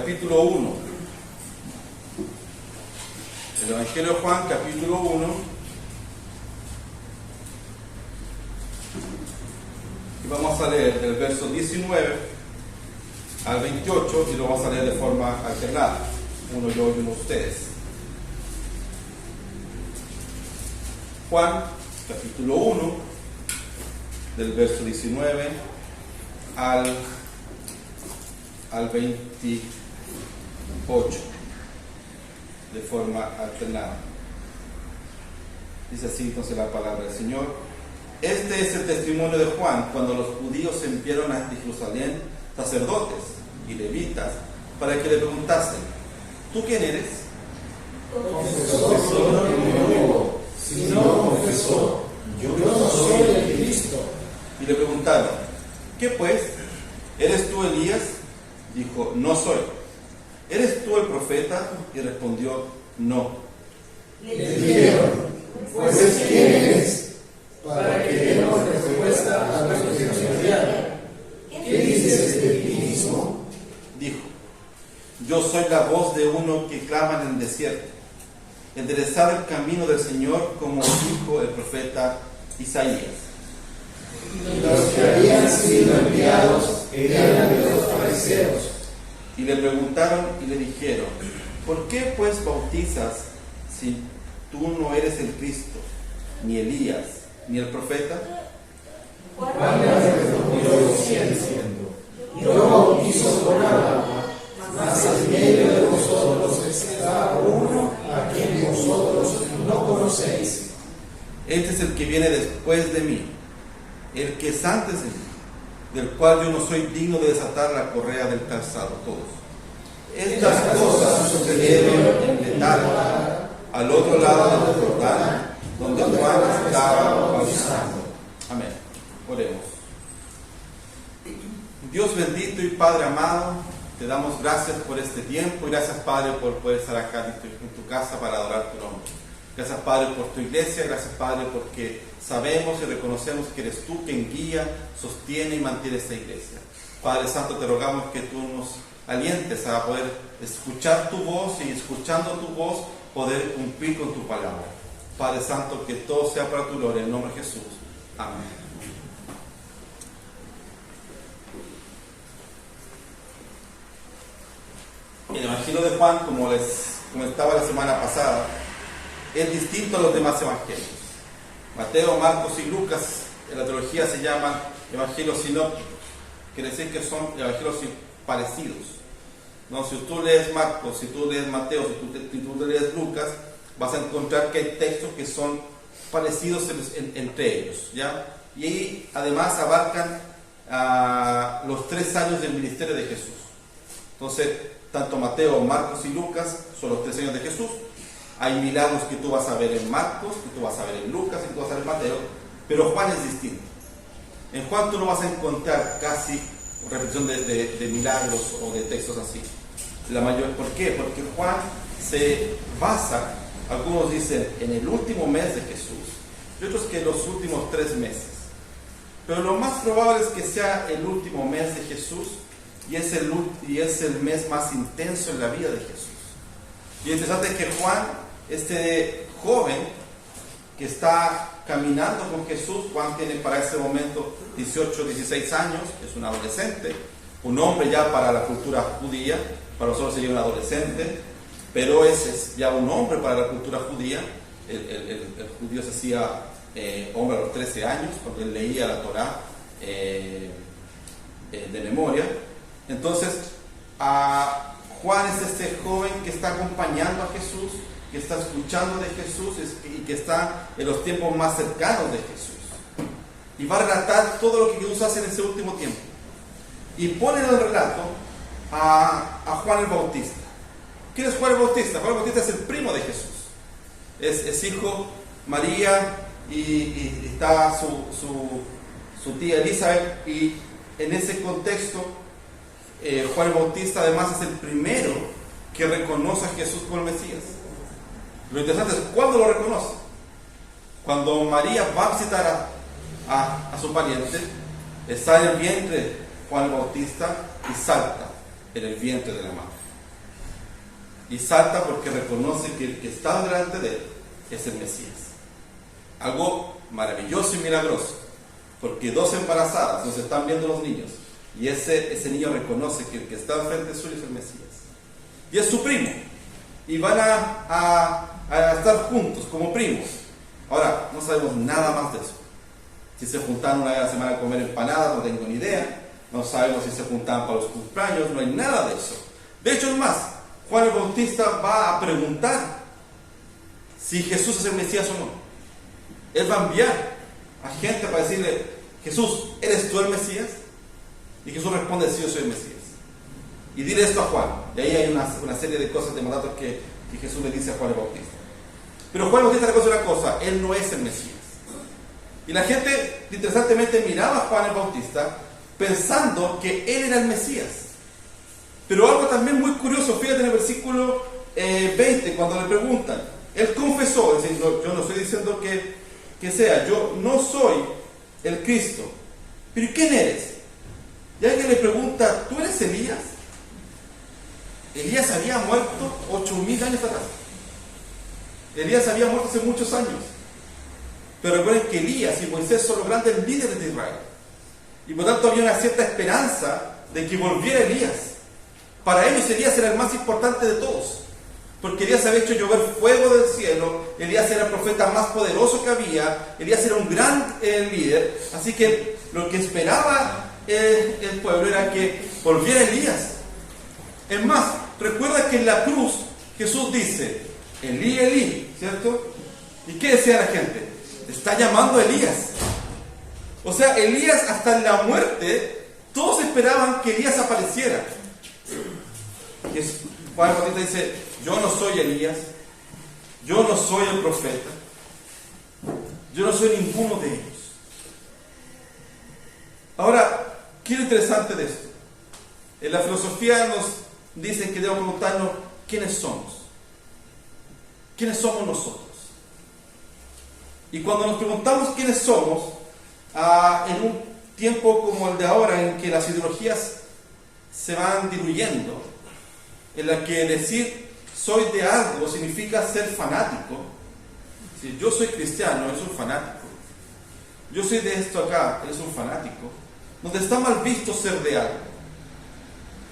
capítulo 1. El Evangelio de Juan, capítulo 1. Y vamos a leer del verso 19 al 28 y lo vamos a leer de forma alternada. Uno yo y uno ustedes. Juan, capítulo 1, del verso 19 al 28, de forma alternada. Dice así entonces la palabra del Señor. Este es el testimonio de Juan cuando los judíos enviaron a Jerusalén sacerdotes y levitas para que le preguntasen: ¿tú quién eres? Confesó que no hubo. Si no confesó, yo no soy el Cristo. Y le preguntaron: ¿qué pues? ¿Eres tú Elías? Dijo: no soy. ¿Eres tú el profeta? Y respondió: no. Le dijeron: pues ¿quién eres? Para que demos respuesta a nuestro cuestionario. ¿Qué dices de ti mismo? Dijo: yo soy la voz de uno que clama en el desierto, enderezad el camino del Señor, como dijo el profeta Isaías. Los que habían sido enviados eran de los fariseos. Y le preguntaron y le dijeron: ¿por qué pues bautizas si tú no eres el Cristo, ni Elías, ni el profeta? Juan les respondió diciendo: yo bautizo con agua, mas en medio de vosotros está uno a quien vosotros no conocéis. Este es el que viene después de mí, el que es antes de mí, del cual yo no soy digno de desatar la correa del calzado. Todos. Estas cosas sucedieron en Betania, al otro lado del Jordán, donde Juan estaba bautizando. Amén. Oremos. Dios bendito y Padre amado, te damos gracias por este tiempo y gracias, Padre, por poder estar acá en tu casa para adorar tu nombre. Gracias, Padre, por tu iglesia. Gracias, Padre, porque sabemos y reconocemos que eres tú quien guía, sostiene y mantiene esta iglesia. Padre Santo, te rogamos que tú nos alientes a poder escuchar tu voz y, escuchando tu voz, poder cumplir con tu palabra. Padre Santo, que todo sea para tu gloria, en el nombre de Jesús. Amén. El Evangelio de Juan, como les comentaba la semana pasada, es distinto a los demás evangelios. Mateo, Marcos y Lucas en la teología se llaman evangelios sinópticos. Quiere decir que son evangelios parecidos. No, si tú lees Marcos, si tú lees Mateo, si tú lees Lucas, vas a encontrar que hay textos que son parecidos entre ellos, ¿ya? Y además abarcan los 3 años del ministerio de Jesús. Entonces, tanto Mateo, Marcos y Lucas son los 3 años de Jesús. Hay milagros que tú vas a ver en Marcos, que tú vas a ver en Lucas, que tú vas a ver en Mateo, pero Juan es distinto. En Juan tú no vas a encontrar casi repetición de milagros o de textos así. ¿Por qué? Porque Juan se basa, algunos dicen, en el último mes de Jesús, y otros que los últimos 3 meses. Pero lo más probable es que sea el último mes de Jesús y es el mes más intenso en la vida de Jesús. Y es interesante que Juan, este joven que está caminando con Jesús, Juan tiene para ese momento 18, 16 años, es un adolescente, un hombre ya para la cultura judía, para nosotros sería un adolescente, pero es ya un hombre para la cultura judía. El judío se hacía hombre a los 13 años, cuando él leía la Torá de memoria. Entonces, Juan es este joven que está acompañando a Jesús, que está escuchando de Jesús y que está en los tiempos más cercanos de Jesús. Y va a relatar todo lo que Jesús hace en ese último tiempo. Y pone en el relato a Juan el Bautista. ¿Quién es Juan el Bautista? Juan el Bautista es el primo de Jesús. Es hijo María y está su tía Elizabeth. Y en ese contexto, Juan el Bautista además es el primero que reconoce a Jesús como el Mesías. Lo interesante es cuándo lo reconoce. Cuando María va a visitar a su pariente, está en el vientre Juan el Bautista y salta en el vientre de la madre. y salta porque reconoce que el que está delante de él es el Mesías. Algo maravilloso y milagroso, porque 2 embarazadas nos están viendo los niños, y ese niño reconoce que el que está frente suyo es el Mesías, y es su primo, y van a estar juntos como primos. Ahora, no sabemos nada más de eso. Si se juntaron una vez a la semana a comer empanadas, no tengo ni idea. No sabemos si se juntaban para los cumpleaños, no hay nada de eso. De hecho, es más, Juan el Bautista va a preguntar si Jesús es el Mesías o no. Él va a enviar a gente para decirle: Jesús, ¿eres tú el Mesías? Y Jesús responde: sí, yo soy el Mesías. Y dile esto a Juan. Y ahí hay una serie de cosas, de mandatos que Jesús le dice a Juan el Bautista. Pero Juan el Bautista reconoce una cosa: él no es el Mesías. Y la gente, interesantemente, miraba a Juan el Bautista pensando que él era el Mesías. Pero algo también muy curioso, fíjate en el versículo 20, cuando le preguntan, él confesó, es decir, yo no estoy diciendo que sea, yo no soy el Cristo. ¿Pero quién eres? Y alguien le pregunta: ¿tú eres Elías? Elías había muerto 8.000 años atrás. Elías había muerto hace muchos años. Pero recuerden que Elías y Moisés son los grandes líderes de Israel. Y por tanto había una cierta esperanza de que volviera Elías. Para ellos Elías era el más importante de todos, porque Elías había hecho llover fuego del cielo. Elías era el profeta más poderoso que había. Elías era un gran líder. Así que lo que esperaba el pueblo era que volviera Elías. Es más, recuerda que en la cruz Jesús dice: Elí, Elí, ¿cierto? ¿Y qué decía la gente? Está llamando a Elías. O sea, Elías, hasta en la muerte, todos esperaban que Elías apareciera. Y Juan el Bautista dice: yo no soy Elías, yo no soy el profeta, yo no soy ninguno de ellos. Ahora, ¿qué es lo interesante de esto? En la filosofía nos dicen que debemos preguntarnos: ¿quiénes somos? ¿Quiénes somos nosotros? Y cuando nos preguntamos quiénes somos, en un tiempo como el de ahora, en que las ideologías se van diluyendo, en la que decir soy de algo significa ser fanático. Si yo soy cristiano, eres un fanático. Yo soy de esto acá, eres un fanático. Donde está mal visto ser de algo,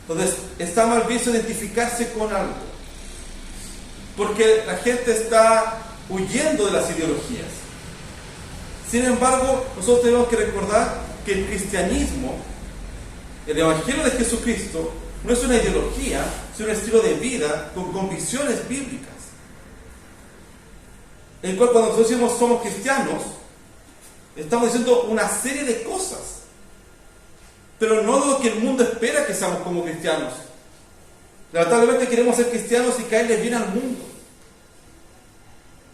donde está mal visto identificarse con algo, porque la gente está huyendo de las ideologías. Sin embargo, nosotros tenemos que recordar que el cristianismo, el Evangelio de Jesucristo, no es una ideología, es un estilo de vida con convicciones bíblicas. El cual, cuando nosotros decimos somos cristianos, estamos diciendo una serie de cosas, pero no lo que el mundo espera que seamos como cristianos. Lamentablemente queremos ser cristianos y caerle bien al mundo.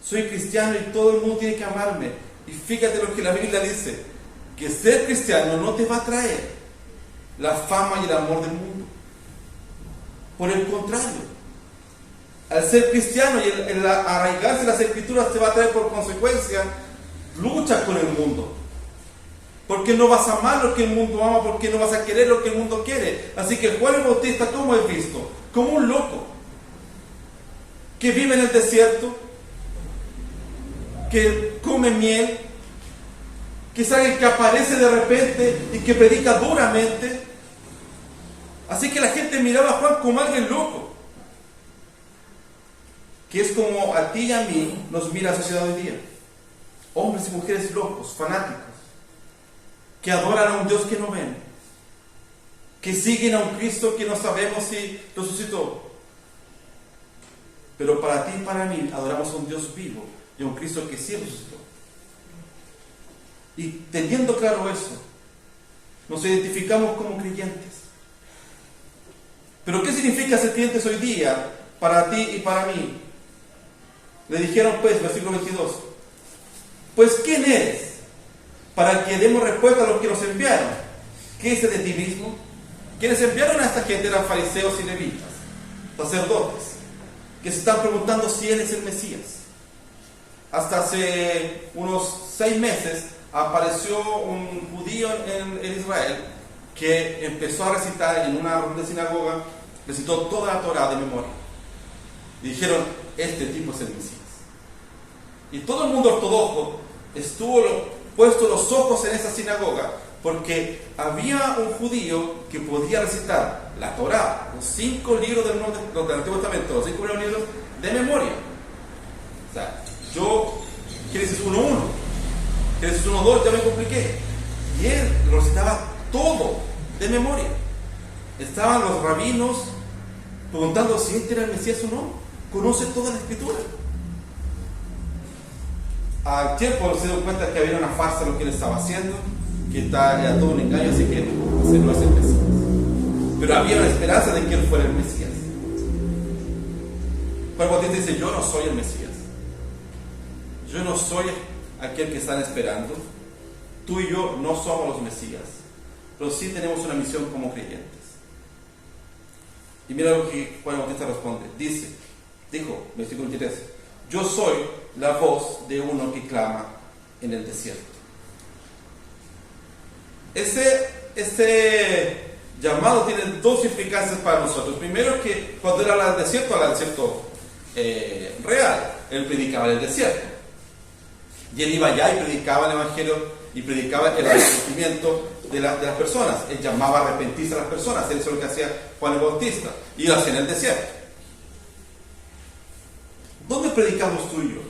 Soy cristiano y todo el mundo tiene que amarme. Y fíjate lo que la Biblia dice: que ser cristiano no te va a traer la fama y el amor del mundo. Por el contrario, al ser cristiano y el arraigarse en las Escrituras te va a traer por consecuencia lucha con el mundo. Porque no vas a amar lo que el mundo ama, porque no vas a querer lo que el mundo quiere. Así que Juan el Bautista, ¿cómo es visto? Como un loco que vive en el desierto, que come miel, que es alguien que aparece de repente y que predica duramente. Así que la gente miraba a Juan como alguien loco, que es como a ti y a mí nos mira la sociedad hoy día. Hombres y mujeres locos, fanáticos, que adoran a un Dios que no ven, que siguen a un Cristo que no sabemos si resucitó. Pero para ti y para mí adoramos a un Dios vivo y a un Cristo que sí resucitó. Y teniendo claro eso, nos identificamos como creyentes. Pero ¿qué significa ser creyentes hoy día para ti y para mí? Le dijeron pues, versículo 22, pues ¿quién eres para que demos respuesta a los que nos enviaron? ¿Qué dice de ti mismo? Quienes enviaron a esta gente eran fariseos y levitas, sacerdotes, que se están preguntando si él es el Mesías. Hasta hace unos 6 meses apareció un judío en Israel que empezó a recitar en una sinagoga, recitó toda la Torá de memoria. y dijeron, este tipo es el Mesías. Y todo el mundo ortodoxo estuvo puesto los ojos en esa sinagoga, porque había un judío que podía recitar la Torá, los 5 libros del Antiguo Testamento, los 5 libros de memoria. O sea, Génesis 1.1, Génesis 1.2, ya me compliqué. Y él lo recitaba todo de memoria. Estaban los rabinos preguntando si este era el Mesías o no. Conoce toda la Escritura. Al tiempo se dio cuenta que había una farsa lo que él estaba haciendo, que era todo un engaño, así que ese no es el Mesías. Pero había una esperanza de que él fuera el Mesías. Juan Bautista dice, yo no soy el Mesías. Yo no soy aquel que están esperando. Tú y yo no somos los Mesías, pero sí tenemos una misión como creyentes. Y mira lo que Juan Bautista responde. Dijo, versículo 23, yo soy la voz de uno que clama en el desierto. Ese llamado tiene 2 implicancias para nosotros. Primero, que cuando él habla del desierto real. Él predicaba en el desierto. Y él iba allá y predicaba el Evangelio y predicaba el arrepentimiento de las personas. Él llamaba a arrepentirse a las personas. Eso es lo que hacía Juan el Bautista. Y lo hacía en el desierto. ¿Dónde predicamos tú y yo?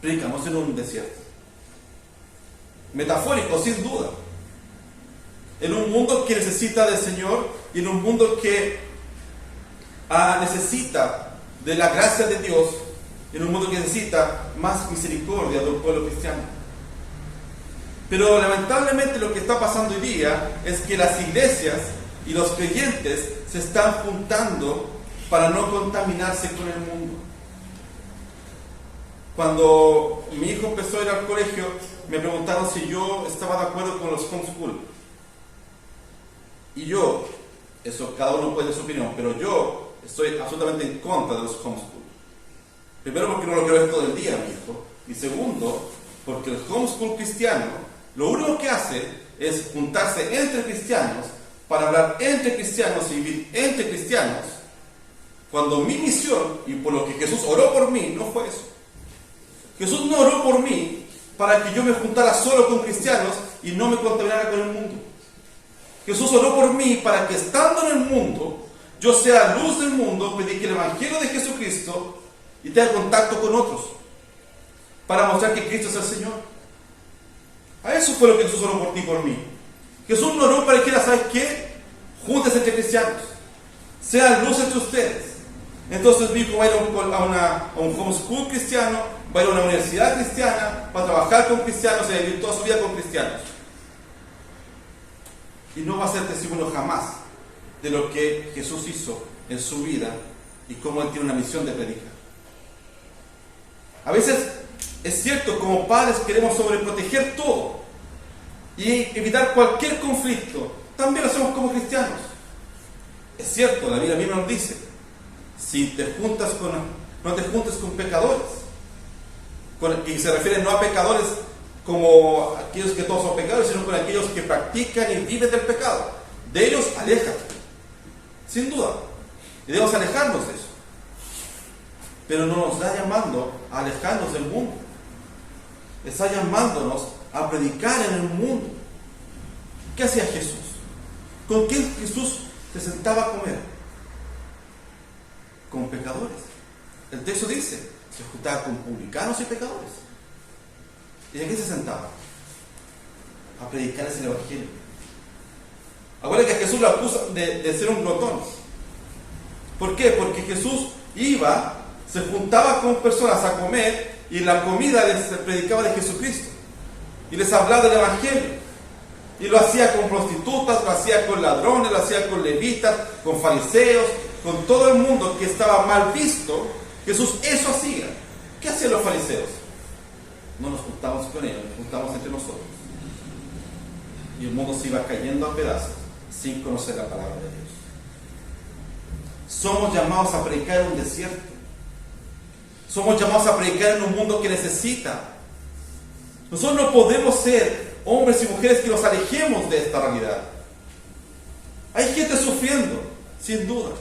Predicamos en un desierto. Metafórico, sin duda. En un mundo que necesita del Señor y en un mundo que necesita de la gracia de Dios, en un mundo que necesita más misericordia del pueblo cristiano. Pero lamentablemente lo que está pasando hoy día es que las iglesias y los creyentes se están juntando para no contaminarse con el mundo. Cuando mi hijo empezó a ir al colegio, me preguntaron si yo estaba de acuerdo con los homeschool. Y yo, eso cada uno puede dar su opinión, pero yo estoy absolutamente en contra de los homeschool. Primero, porque no lo quiero ver todo el día, mi hijo. Y segundo, porque el homeschool cristiano lo único que hace es juntarse entre cristianos para hablar entre cristianos y vivir entre cristianos, cuando mi misión, y por lo que Jesús oró por mí, no fue eso. Jesús no oró por mí para que yo me juntara solo con cristianos y no me contaminara con el mundo. Jesús oró por mí para que, estando en el mundo, yo sea luz del mundo, predique el Evangelio de Jesucristo y tenga contacto con otros, para mostrar que Cristo es el Señor. A eso fue lo que Jesús oró por ti y por mí. Jesús no oró para que quiera, ¿sabes qué? Juntes entre cristianos, sean luz entre ustedes. Entonces mi hijo va a ir a un homeschool cristiano, va a ir a una universidad cristiana, va a trabajar con cristianos y va a vivir toda su vida con cristianos. Y no va a ser testimonio jamás de lo que Jesús hizo en su vida y cómo Él tiene una misión de predicar. A veces es cierto, como padres queremos sobreproteger todo y evitar cualquier conflicto. También lo hacemos como cristianos. Es cierto, la Biblia misma nos dice, no te juntes con pecadores, y se refiere no a pecadores como aquellos que todos son pecadores, sino con aquellos que practican y viven del pecado. De ellos, aléjate, sin duda, y debemos alejarnos de eso. Pero no nos está llamando a alejarnos del mundo, está llamándonos a predicar en el mundo. ¿Qué hacía Jesús? ¿Con quién Jesús se sentaba a comer? Con pecadores. El texto dice, se juntaba con publicanos y pecadores. ¿Y en qué se sentaba? A predicarles el Evangelio. Acuérdense que Jesús lo acusa de ser un glotón. ¿Por qué? Porque Jesús se juntaba con personas a comer y la comida les predicaba de Jesucristo. Y les hablaba del Evangelio. Y lo hacía con prostitutas, lo hacía con ladrones, lo hacía con levitas, con fariseos, con todo el mundo que estaba mal visto. Jesús eso hacía. ¿Qué hacían los fariseos? No nos juntamos con ellos, nos juntamos entre nosotros. Y el mundo se iba cayendo a pedazos sin conocer la palabra de Dios. Somos llamados a predicar en un desierto. Somos llamados a predicar en un mundo que necesita. Nosotros no podemos ser hombres y mujeres que nos alejemos de esta realidad. Hay gente sufriendo, sin duda.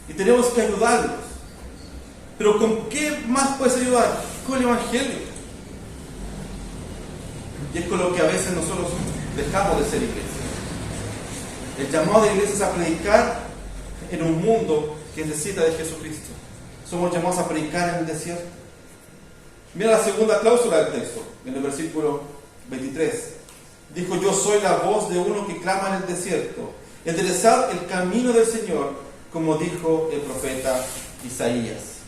y tenemos que ayudarlos. Pero ¿con qué más puedes ayudar? Con el Evangelio. Y es con lo que a veces nosotros dejamos de ser iglesia. El llamado de la iglesia es a predicar en un mundo que necesita de Jesucristo. Somos llamados a predicar en el desierto. Mira la segunda cláusula del texto, en el versículo 23. Dijo: yo soy la voz de uno que clama en el desierto. Enderezad el camino del Señor, como dijo el profeta Isaías.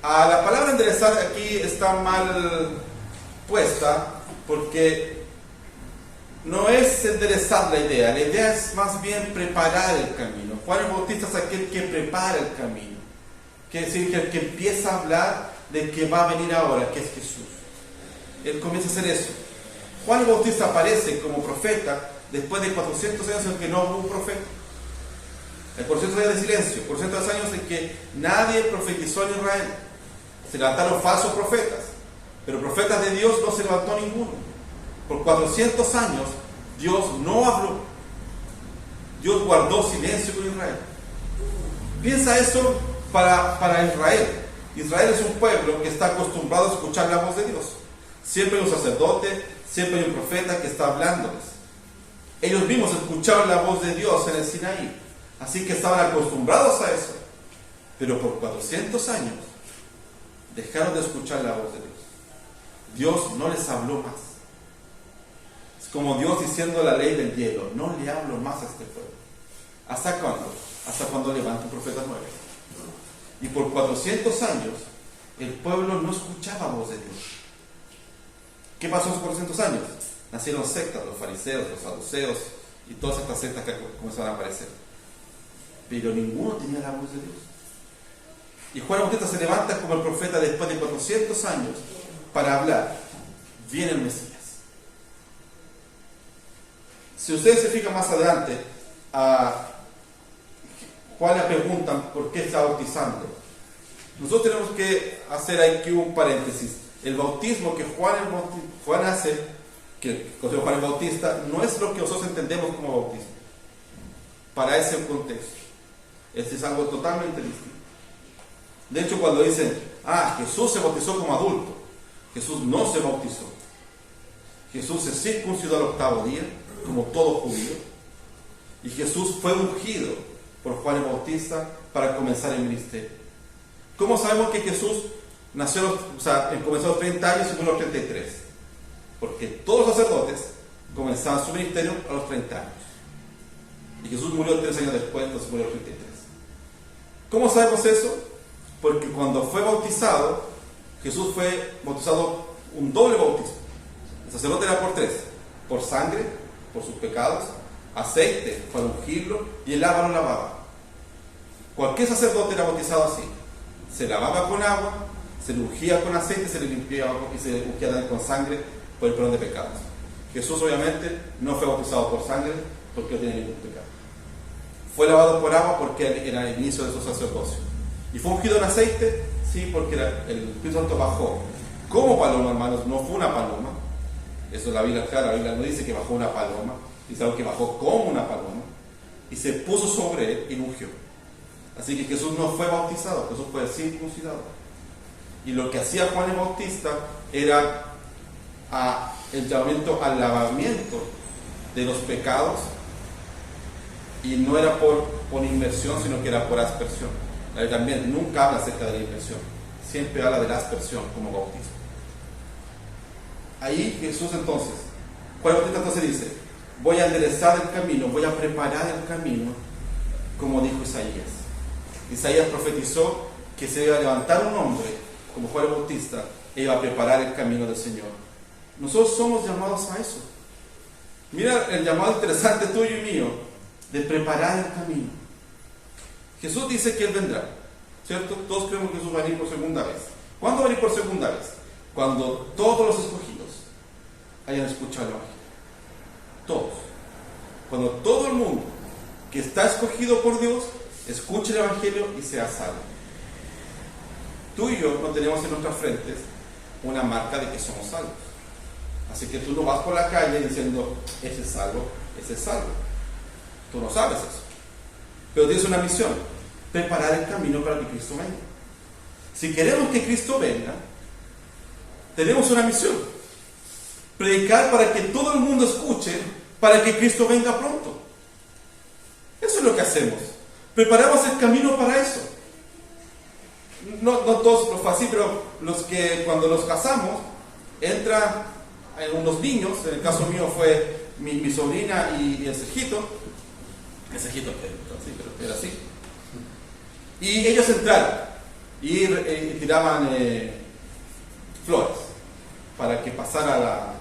La palabra enderezar aquí está mal puesta, porque no es enderezar la idea es más bien preparar el camino. Juan el Bautista es aquel que prepara el camino, quiere decir que el que empieza a hablar de que va a venir ahora, que es Jesús. Él comienza a hacer eso. Juan el Bautista aparece como profeta después de 400 años en que no hubo un profeta. Hay 400 años de silencio, 400 años en que nadie profetizó en Israel. Se levantaron falsos profetas, pero profetas de Dios no se levantó ninguno. Por 400 años Dios no habló. Dios guardó silencio con Israel. Piensa eso para Israel. Israel es un pueblo que está acostumbrado a escuchar la voz de Dios. Siempre hay un sacerdote, siempre hay un profeta que está hablándoles. Ellos mismos escucharon la voz de Dios en el Sinaí, así que estaban acostumbrados a eso. Pero por 400 años dejaron de escuchar la voz de Dios. Dios no les habló más. Es como Dios diciendo la ley del hielo: no le hablo más a este pueblo. ¿Hasta cuándo? Hasta cuando levante un profeta nuevo. Y por 400 años el pueblo no escuchaba voz de Dios. ¿Qué pasó en esos 400 años? Nacieron sectas, los fariseos, los saduceos y todas estas sectas que comenzaron a aparecer. Pero ninguno tenía la voz de Dios. Y Juan Bautista se levanta como el profeta después de 400 años para hablar: viene el Mesías. Si ustedes se fijan más adelante, a Juan le preguntan por qué está bautizando. Nosotros tenemos que hacer aquí un paréntesis. El bautismo que Juan hace, que Juan el Bautista, no es lo que nosotros entendemos como bautismo. Para ese contexto. Este es algo totalmente distinto. De hecho, cuando dicen: Jesús se bautizó como adulto, Jesús no se bautizó. Jesús se circuncidó al 8º día, como todo judío, y Jesús fue ungido por Juan el Bautista para comenzar el ministerio. ¿Cómo sabemos que Jesús comenzó a los 30 años y murió a los 33? Porque todos los sacerdotes comenzaban su ministerio a los 30 años. Y Jesús murió 3 años después, entonces murió a los 33. ¿Cómo sabemos eso? Porque cuando fue bautizado, Jesús fue bautizado un doble bautismo. El sacerdote era por 3: por sangre, por sus pecados; aceite para ungirlo, y el agua lo lavaba. Cualquier sacerdote era bautizado así: se lavaba con agua, se le ungía con aceite, se le limpiaba y se le ungía también con sangre por el perdón de pecados. Jesús obviamente no fue bautizado por sangre porque no tenía ningún pecado. Fue lavado por agua porque era el inicio de su sacerdocio. Y fue ungido en aceite, sí, porque el Espíritu Santo bajó como paloma, hermanos, no fue una paloma. Eso la Biblia, claro, la Biblia no dice que bajó una paloma, dice algo que bajó como una paloma, y se puso sobre él y lo ungió. Así que Jesús no fue bautizado, Jesús fue circuncidado. Y lo que hacía Juan el Bautista era el llamamiento al lavamiento de los pecados, y no era por inmersión, sino que era por aspersión. También nunca habla acerca de la inmersión, siempre habla de la aspersión como bautismo. Ahí Jesús entonces, Juan el Bautista entonces dice: voy a enderezar el camino, voy a preparar el camino, como dijo Isaías. Isaías profetizó que se iba a levantar un hombre como Juan el Bautista e iba a preparar el camino del Señor. Nosotros somos llamados a eso. Mira el llamado interesante tuyo y mío de preparar el camino. Jesús dice que Él vendrá, ¿cierto? Todos creemos que Jesús va a venir por segunda vez. ¿Cuándo va a venir por segunda vez? Cuando todos los escogidos hayan escuchado el Evangelio. Todos. Cuando todo el mundo que está escogido por Dios escuche el Evangelio y sea salvo. Tú y yo no tenemos en nuestras frentes una marca de que somos salvos. Así que tú no vas por la calle diciendo: ese es salvo, ese es salvo. Tú no sabes eso. Pero tienes una misión: preparar el camino para que Cristo venga. Si queremos que Cristo venga, tenemos una misión: predicar para que todo el mundo escuche, para que Cristo venga pronto. Eso es lo que hacemos. Preparamos el camino para eso. No todos lo fue así, pero los que cuando los casamos, entran unos niños. En el caso mío fue mi sobrina y el Sergito. El Sergito pero era así. Y ellos entraron y tiraban flores para que pasara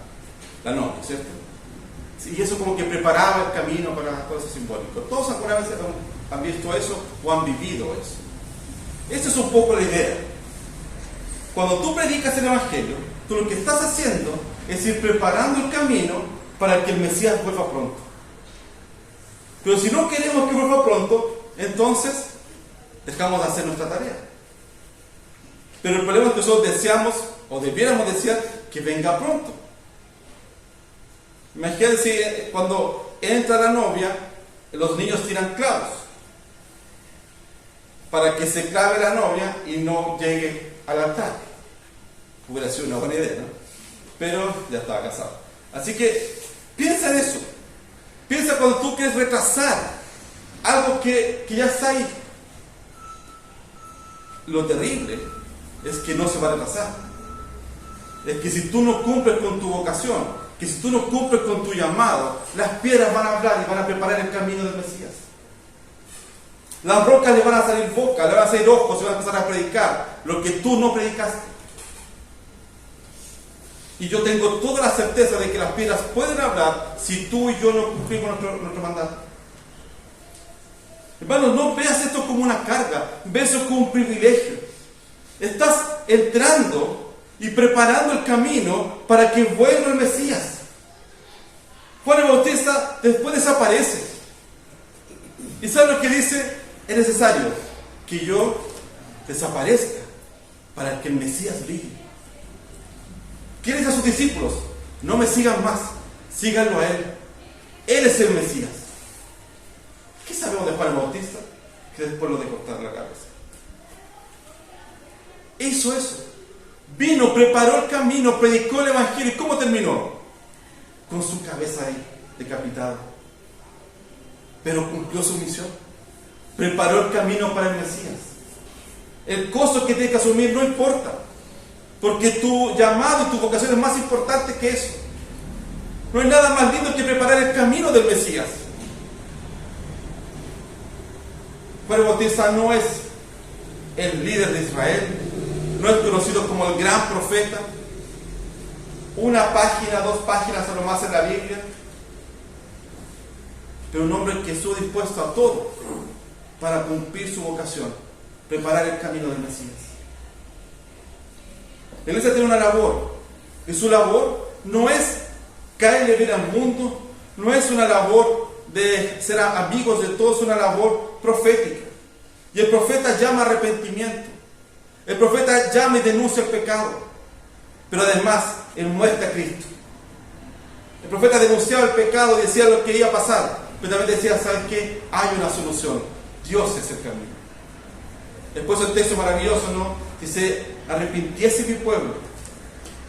la noche, ¿cierto? Y eso como que preparaba el camino para todo eso simbólico. Todos alguna vez han visto eso o han vivido eso. Esta es un poco la idea. Cuando tú predicas el Evangelio, tú lo que estás haciendo es ir preparando el camino para que el Mesías vuelva pronto. Pero si no queremos que vuelva pronto, entonces dejamos de hacer nuestra tarea. Pero el problema es que nosotros deseamos, o debiéramos desear, que venga pronto. Imagínense cuando entra la novia, los niños tiran clavos para que se clave la novia y no llegue al altar. Hubiera sido una buena idea, ¿no? Pero ya estaba casado. Así que piensa en eso. Piensa cuando tú quieres retrasar algo que ya está ahí. Lo terrible es que no se va a retrasar. Es que si tú no cumples con tu vocación, que si tú no cumples con tu llamado, las piedras van a hablar y van a preparar el camino del Mesías. Las rocas le van a salir boca, le van a salir ojos, se van a empezar a predicar lo que tú no predicaste. Y yo tengo toda la certeza de que las piedras pueden hablar si tú y yo no cumplimos nuestro mandato. Hermanos, no veas esto como una carga, ve eso como un privilegio. Estás entrando y preparando el camino para que vuelva el Mesías. Juan el Bautista después desaparece. ¿Y sabe lo que dice? Es necesario que yo desaparezca para que el Mesías brille. ¿Qué le dice a sus discípulos? No me sigan más, síganlo a Él. Él es el Mesías. ¿Qué sabemos de Juan el Bautista? Que después lo de cortar la cabeza. Hizo eso. Vino, preparó el camino, predicó el Evangelio. ¿Y cómo terminó? Con su cabeza ahí, decapitada. Pero cumplió su misión. Preparó el camino para el Mesías. El costo que tiene que asumir no importa. Porque tu llamado y tu vocación es más importante que eso. No hay nada más lindo que preparar el camino del Mesías. Juan el Bautista no es el líder de Israel, no es conocido como el gran profeta. Una página, 2 páginas a lo más en la Biblia. Pero un hombre que estuvo dispuesto a todo para cumplir su vocación, preparar el camino del Mesías. La iglesia tiene una labor, y su labor no es caerle bien al mundo, no es una labor de ser amigos de todos, es una labor profética. Y el profeta llama a arrepentimiento, el profeta llama y denuncia el pecado, pero además él muestra a Cristo. El profeta denunciaba el pecado y decía lo que iba a pasar, pero también decía, ¿sabes qué? Hay una solución, Dios es el camino. Después el texto maravilloso, ¿no? Si se arrepintiese mi pueblo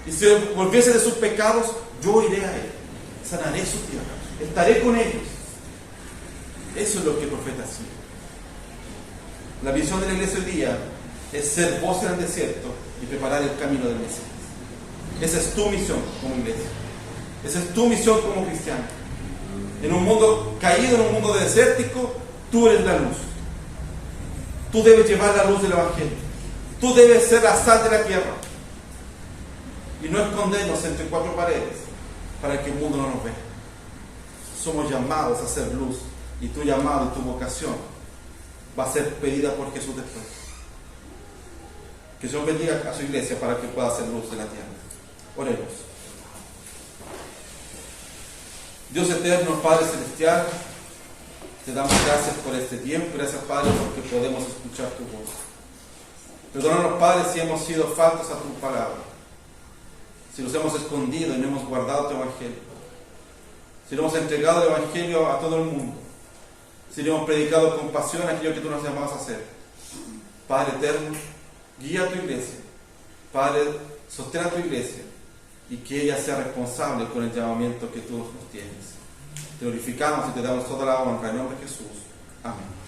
y se volviese de sus pecados, yo iré a él, sanaré su tierra, estaré con ellos. Eso es lo que el profeta hacía. La visión de la iglesia hoy día es ser voz en el desierto y preparar el camino del Mesías. Esa es tu misión como iglesia. Esa es tu misión como cristiano. En un mundo caído, en un mundo desértico, tú eres la luz. Tú debes llevar la luz del Evangelio. Tú debes ser la sal de la tierra. Y no escondernos entre 4 paredes para que el mundo no nos vea. Somos llamados a ser luz. Y tu llamado y tu vocación va a ser pedida por Jesús después. Que el Señor bendiga a su iglesia para que pueda ser luz de la tierra. Oremos. Dios eterno, Padre celestial, te damos gracias por este tiempo. Gracias, Padre, porque podemos escuchar tu voz. Perdónanos, Padre, si hemos sido faltos a tu palabra, si nos hemos escondido y no hemos guardado tu Evangelio, si no hemos entregado el Evangelio a todo el mundo, Señor, hemos predicado con pasión aquello que tú nos llamabas a hacer. Padre eterno, guía a tu iglesia. Padre, sostén a tu iglesia y que ella sea responsable con el llamamiento que tú nos tienes. Te glorificamos y te damos toda la honra en nombre de Jesús. Amén.